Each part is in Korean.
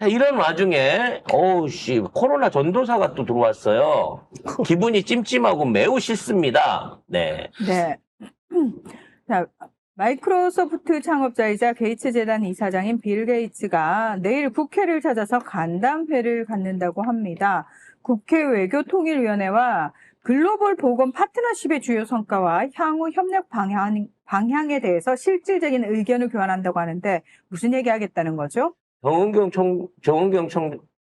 자, 이런 와중에, 코로나 전도사가 또 들어왔어요. 기분이 찜찜하고 매우 싫습니다. 네. 네. 자, 마이크로소프트 창업자이자 게이츠 재단 이사장인 빌 게이츠가 내일 국회를 찾아서 간담회를 갖는다고 합니다. 국회 외교통일위원회와 글로벌 보건 파트너십의 주요 성과와 향후 협력 방향에 대해서 실질적인 의견을 교환한다고 하는데 무슨 얘기 하겠다는 거죠?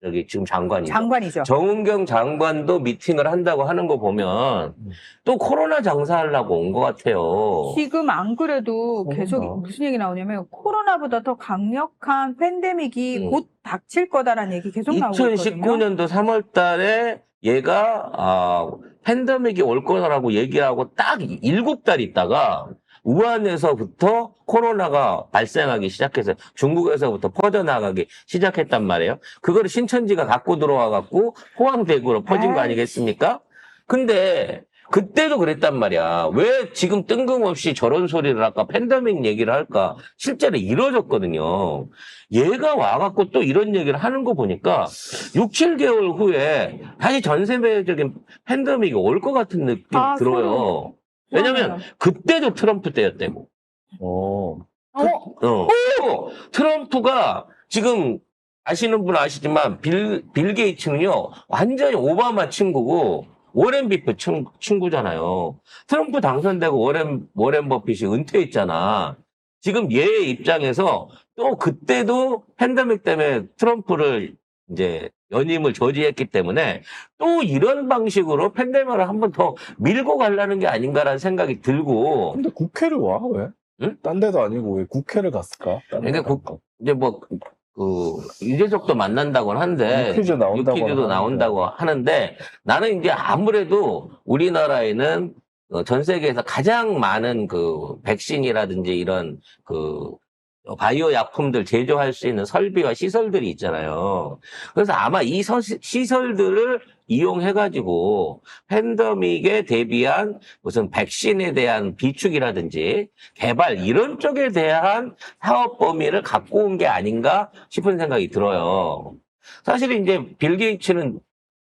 여기 지금 장관이죠. 장관이죠. 정은경 장관도 미팅을 한다고 하는 거 보면 또 코로나 장사하려고 온 것 같아요. 지금 안 그래도 계속 무슨 얘기 나오냐면 코로나보다 더 강력한 팬데믹이 곧 닥칠 거다라는 얘기 계속 나오고 있거든요. 2019년도 3월 달에 얘가 팬데믹이 올 거라고 얘기하고 딱 7달 있다가 우한에서부터 코로나가 발생하기 시작해서 중국에서부터 퍼져나가기 시작했단 말이에요. 그거를 신천지가 갖고 들어와갖고 포항대구로 퍼진 거 아니겠습니까? 근데 그때도 그랬단 말이야. 왜 지금 뜬금없이 저런 소리를 할까? 팬데믹 얘기를 할까? 실제로 이루어졌거든요. 얘가 와갖고 또 이런 얘기를 하는 거 보니까 6, 7개월 후에 다시 전 세계적인 팬데믹이 올 것 같은 느낌이 들어요. 왜냐면 그때도 트럼프 때였대고. 트럼프가 지금 아시는 분은 아시지만 빌 게이츠는요 완전히 오바마 친구고 워렌 비프 친구잖아요. 트럼프 당선되고 워렌 버핏이 은퇴했잖아. 지금 얘 입장에서 또 그때도 팬데믹 때문에 트럼프를 이제 연임을 저지했기 때문에 또 이런 방식으로 팬데믹을 한 번 더 밀고 가려는 게 아닌가라는 생각이 들고. 근데 국회를 와, 왜? 응? 딴 데도 아니고 왜 국회를 갔을까? 그러니까 이제 유재석도 만난다고는 하는데. 유퀴즈도 나온다고 하는데 나는 이제 아무래도 우리나라에는 전 세계에서 가장 많은 백신이라든지 이런 바이오 약품들 제조할 수 있는 설비와 시설들이 있잖아요. 그래서 아마 이 시설들을 이용해가지고 팬데믹에 대비한 무슨 백신에 대한 비축이라든지 개발 이런 쪽에 대한 사업 범위를 갖고 온 게 아닌가 싶은 생각이 들어요. 사실 이제 빌 게이츠는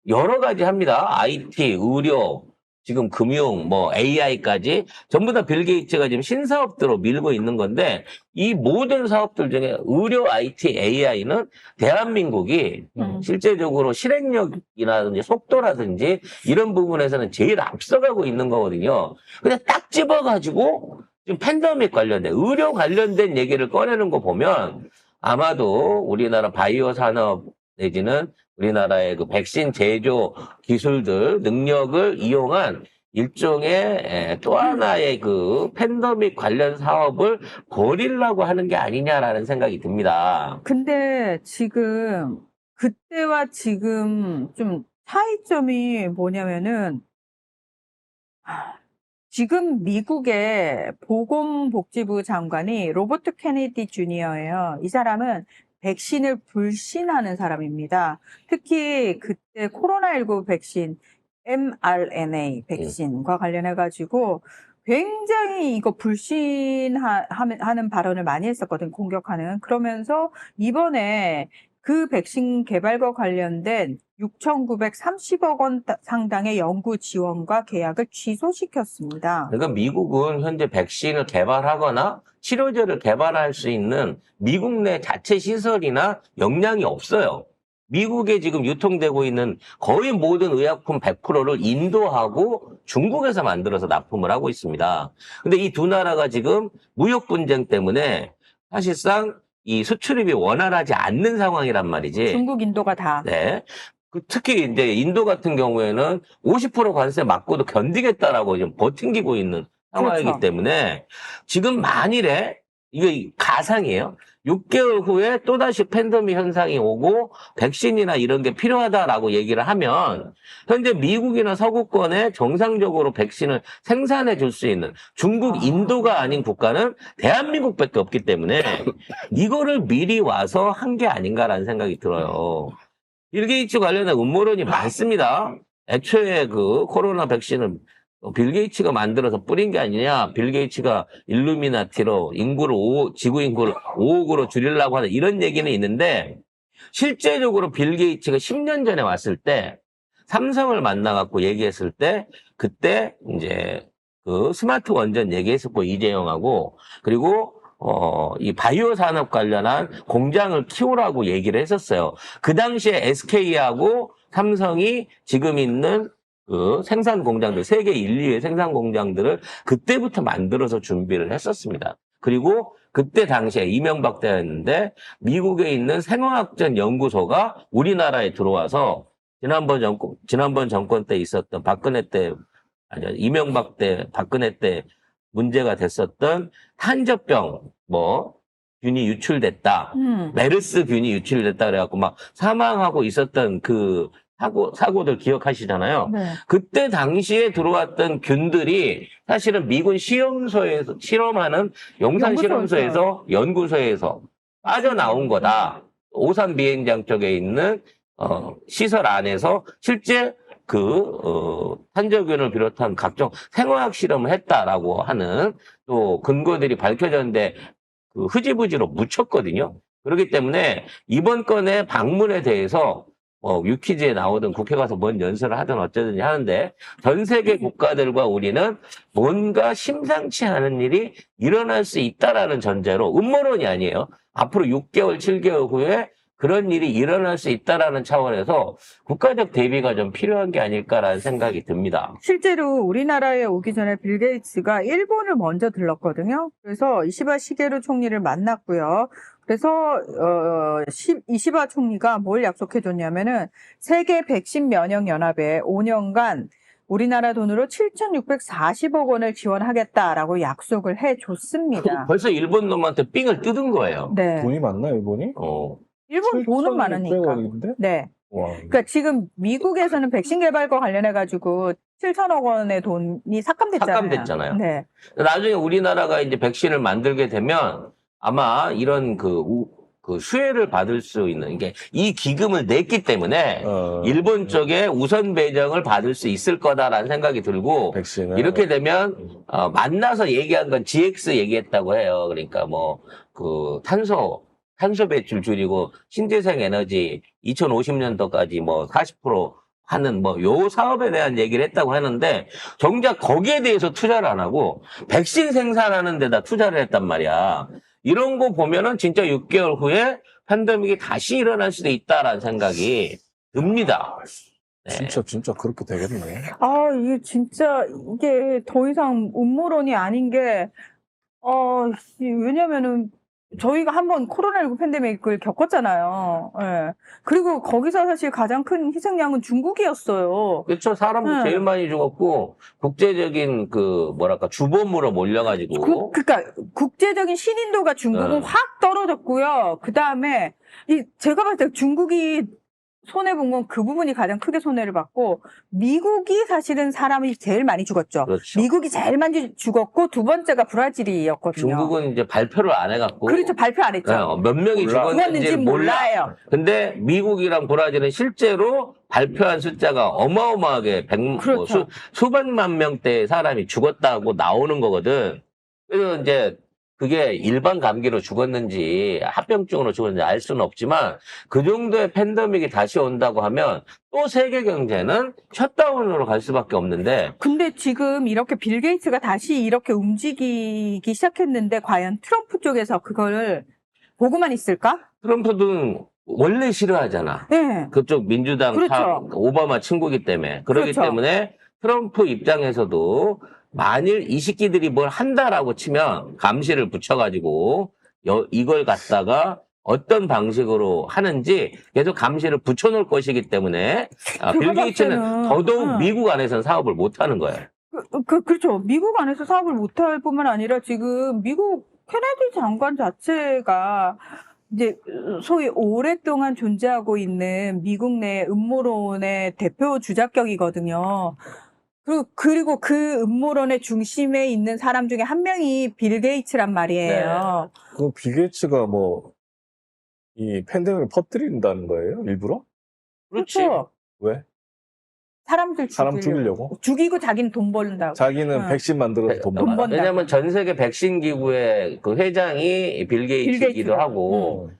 여러 가지 합니다. IT, 의료, 지금 금융, AI까지 전부 다 빌 게이츠가 지금 신사업들로 밀고 있는 건데 이 모든 사업들 중에 의료, IT, AI는 대한민국이 실제적으로 실행력이라든지 속도라든지 이런 부분에서는 제일 앞서가고 있는 거거든요. 근데 딱 집어가지고 지금 팬데믹 관련된, 의료 관련된 얘기를 꺼내는 거 보면 아마도 우리나라 바이오 산업 내지는 우리나라의 백신 제조 기술들, 능력을 이용한 일종의 또 하나의 팬데믹 관련 사업을 벌이려고 하는 게 아니냐라는 생각이 듭니다. 근데 지금 그때와 지금 좀 차이점이 뭐냐면은 지금 미국의 보건복지부 장관이 로버트 케네디 주니어예요. 이 사람은 백신을 불신하는 사람입니다. 특히 그때 코로나19 백신, mRNA 백신과 관련해가지고 굉장히 이거 불신하는 발언을 많이 했었거든, 공격하는. 그러면서 이번에 그 백신 개발과 관련된 6,930억 원 상당의 연구 지원과 계약을 취소시켰습니다. 그러니까 미국은 현재 백신을 개발하거나 치료제를 개발할 수 있는 미국 내 자체 시설이나 역량이 없어요. 미국에 지금 유통되고 있는 거의 모든 의약품 100%를 인도하고 중국에서 만들어서 납품을 하고 있습니다. 근데 이 두 나라가 지금 무역 분쟁 때문에 사실상 이 수출입이 원활하지 않는 상황이란 말이지. 중국, 인도가 다. 네. 특히 이제 인도 같은 경우에는 50% 관세 맞고도 견디겠다라고 지금 버팅기고 있는 상황이기 그렇죠. 때문에 지금 만일에 이게 가상이에요. 6개월 후에 또다시 팬데믹 현상이 오고 백신이나 이런 게 필요하다라고 얘기를 하면 현재 미국이나 서구권에 정상적으로 백신을 생산해 줄 수 있는 중국, 인도가 아닌 국가는 대한민국밖에 없기 때문에 이거를 미리 와서 한 게 아닌가라는 생각이 들어요. 빌 게이츠 관련된 음모론이 많습니다. 애초에 코로나 백신을 빌 게이츠가 만들어서 뿌린 게 아니냐. 빌 게이츠가 일루미나티로 지구 인구를 5억으로 줄이려고 하는 이런 얘기는 있는데 실제적으로 빌 게이츠가 10년 전에 왔을 때 삼성을 만나갖고 얘기했을 때 그때 이제 그 스마트 원전 얘기했었고 이재용하고 그리고 이 바이오 산업 관련한 공장을 키우라고 얘기를 했었어요. 그 당시에 SK하고 삼성이 지금 있는 그 생산 공장들, 세계 1, 2위 생산 공장들을 그때부터 만들어서 준비를 했었습니다. 그리고 그때 당시에 이명박 때였는데 미국에 있는 생화학전 연구소가 우리나라에 들어와서 지난번 정권 때 있었던 이명박 때, 박근혜 때 문제가 됐었던 한저병, 균이 유출됐다. 메르스 균이 유출됐다. 그래갖고 막 사망하고 있었던 그 사고들 기억하시잖아요. 네. 그때 당시에 들어왔던 균들이 사실은 미군 시험소에서, 실험하는 용산 실험소에서, 연구소에서 빠져나온 거다. 오산 비행장 쪽에 있는, 시설 안에서 실제 탄저균을 비롯한 각종 생화학 실험을 했다라고 하는 또 근거들이 밝혀졌는데 그 흐지부지로 묻혔거든요. 그렇기 때문에 이번 건의 방문에 대해서 유퀴즈에 나오든 국회 가서 뭔 연설을 하든 어쩌든지 하는데 전 세계 국가들과 우리는 뭔가 심상치 않은 일이 일어날 수 있다라는 전제로 음모론이 아니에요. 앞으로 6개월, 7개월 후에 그런 일이 일어날 수 있다라는 차원에서 국가적 대비가 좀 필요한 게 아닐까라는 생각이 듭니다. 실제로 우리나라에 오기 전에 빌 게이츠가 일본을 먼저 들렀거든요. 그래서 이시바 시게루 총리를 만났고요. 그래서 이시바 총리가 뭘 약속해줬냐면은 세계 백신 면역 연합에 5년간 우리나라 돈으로 7,640억 원을 지원하겠다라고 약속을 해줬습니다. 벌써 일본 놈한테 삥을 뜯은 거예요. 네. 돈이 많나 일본이? 일본 돈은 많으니까. 7,600원인데? 네. 와. 그러니까 지금 미국에서는 백신 개발과 관련해가지고 7천억 원의 돈이 삭감됐잖아요. 삭감됐잖아요. 네. 나중에 우리나라가 이제 백신을 만들게 되면 아마 이런 그 수혜를 받을 수 있는 게 이 기금을 냈기 때문에 일본 쪽에 우선 배정을 받을 수 있을 거다라는 생각이 들고 백신을. 이렇게 되면 만나서 얘기한 건 GX 얘기했다고 해요. 그러니까 탄소 배출 줄이고 신재생 에너지 2050년도까지 40% 하는 요 사업에 대한 얘기를 했다고 하는데 정작 거기에 대해서 투자를 안 하고 백신 생산하는 데다 투자를 했단 말이야. 이런 거 보면은 진짜 6개월 후에 팬데믹이 다시 일어날 수도 있다라는 생각이 듭니다. 네. 진짜 그렇게 되겠네. 이게 더 이상 음모론이 아닌 게, 왜냐면은, 저희가 한번 코로나19 팬데믹을 겪었잖아요. 예. 그리고 거기서 사실 가장 큰 희생양은 중국이었어요. 그렇죠. 사람도 제일 많이 죽었고, 국제적인 주범으로 몰려가지고. 그러니까, 국제적인 신인도가 중국은 확 떨어졌고요. 그 다음에, 제가 봤을 때 중국이 손해본 건 그 부분이 가장 크게 손해를 받고 미국이 사실은 사람이 제일 많이 죽었죠. 그렇죠. 미국이 제일 많이 죽었고 두 번째가 브라질이었거든요. 중국은 이제 발표를 안 해갖고. 그렇죠. 발표 안 했죠. 몇 명이 죽었는지 몰라요. 근데 미국이랑 브라질은 실제로 발표한 숫자가 어마어마하게 그렇죠. 수백만 명대의 사람이 죽었다고 나오는 거거든. 그래서 이제 그게 일반 감기로 죽었는지 합병증으로 죽었는지 알 수는 없지만 그 정도의 팬데믹이 다시 온다고 하면 또 세계 경제는 셧다운으로 갈 수밖에 없는데 근데 지금 이렇게 빌 게이츠가 다시 이렇게 움직이기 시작했는데 과연 트럼프 쪽에서 그걸 보고만 있을까? 트럼프는 원래 싫어하잖아. 네. 그쪽 민주당 그렇죠. 오바마 친구기 때문에. 그렇기 그렇죠. 때문에 트럼프 입장에서도 만일 이 새끼들이 뭘 한다라고 치면 감시를 붙여가지고 이걸 갖다가 어떤 방식으로 하는지 계속 감시를 붙여놓을 것이기 때문에 빌 게이츠는 더더욱 미국 안에서는 사업을 못하는 거예요. 그렇죠. 미국 안에서 사업을 못할 뿐만 아니라 지금 미국 케네디 장관 자체가 이제 소위 오랫동안 존재하고 있는 미국 내 음모론의 대표 주작격이거든요. 그리고 그 음모론의 중심에 있는 사람 중에 한 명이 빌 게이츠란 말이에요. 네. 그 빌 게이츠가 이 팬데믹을 퍼뜨린다는 거예요? 일부러? 그렇지. 그렇죠. 왜? 사람 죽이려고? 죽이고 자기는 돈 벌린다고. 자기는 백신 만들어서 돈 돈 번다. 번다. 왜냐하면 전 세계 백신 기구의 그 회장이 빌 게이츠이기도 하고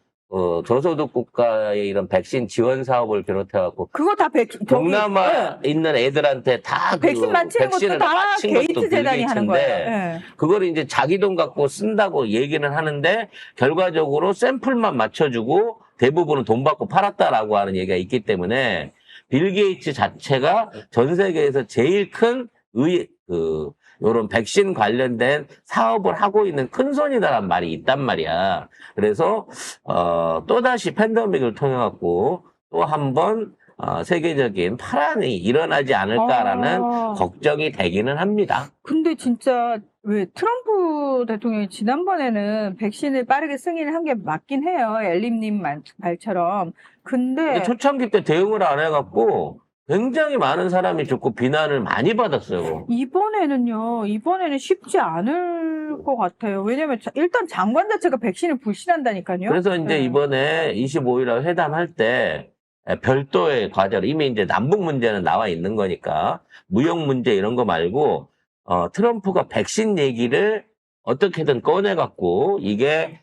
저소득 국가의 이런 백신 지원 사업을 비롯해갖고 그거 다 동남아 있는 애들한테 다 백신 맞히는 것도 백신을 다 맞힌 것도 게이츠 재단이 하는 거예요. 빌게이츠인데 예. 그걸 이제 자기 돈 갖고 쓴다고 얘기는 하는데 결과적으로 샘플만 맞춰주고 대부분은 돈 받고 팔았다라고 하는 얘기가 있기 때문에 빌 게이츠 자체가 전 세계에서 제일 큰 요런 백신 관련된 사업을 하고 있는 큰 손이다라는 말이 있단 말이야. 그래서 또다시 팬데믹을 통해 갖고 또 한 번 세계적인 파란이 일어나지 않을까라는 걱정이 되기는 합니다. 근데 진짜 왜 트럼프 대통령이 지난번에는 백신을 빠르게 승인을 한 게 맞긴 해요. 엘림님 말처럼. 근데 초창기 때 대응을 안 해갖고 굉장히 많은 사람이 죽고 비난을 많이 받았어요. 이번에는 쉽지 않을 것 같아요. 왜냐면 일단 장관 자체가 백신을 불신한다니까요. 그래서 이제 네. 이번에 25일에 회담할 때 별도의 과제로 이미 이제 남북 문제는 나와 있는 거니까 무역 문제 이런 거 말고 트럼프가 백신 얘기를 어떻게든 꺼내갖고 이게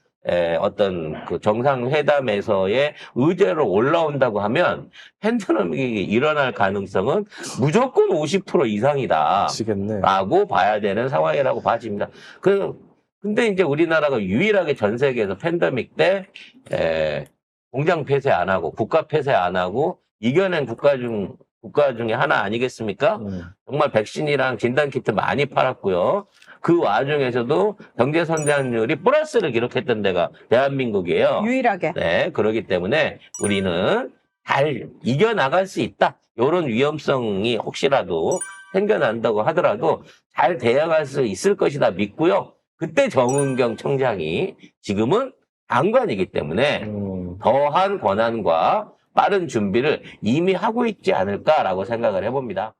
어떤 그 정상회담에서의 의제로 올라온다고 하면 팬데믹이 일어날 가능성은 무조건 50% 이상이다. 미치겠네. 라고 봐야 되는 상황이라고 봐집니다. 근데 이제 우리나라가 유일하게 전 세계에서 팬데믹 때 공장 폐쇄 안 하고 국가 폐쇄 안 하고 이겨낸 국가 중에 하나 아니겠습니까? 정말 백신이랑 진단키트 많이 팔았고요. 그 와중에서도 경제 성장률이 플러스를 기록했던 데가 대한민국이에요. 유일하게. 네, 그렇기 때문에 우리는 잘 이겨나갈 수 있다. 이런 위험성이 혹시라도 생겨난다고 하더라도 잘 대응할 수 있을 것이다 믿고요. 그때 정은경 청장이 지금은 장관이기 때문에 더한 권한과 빠른 준비를 이미 하고 있지 않을까라고 생각을 해봅니다.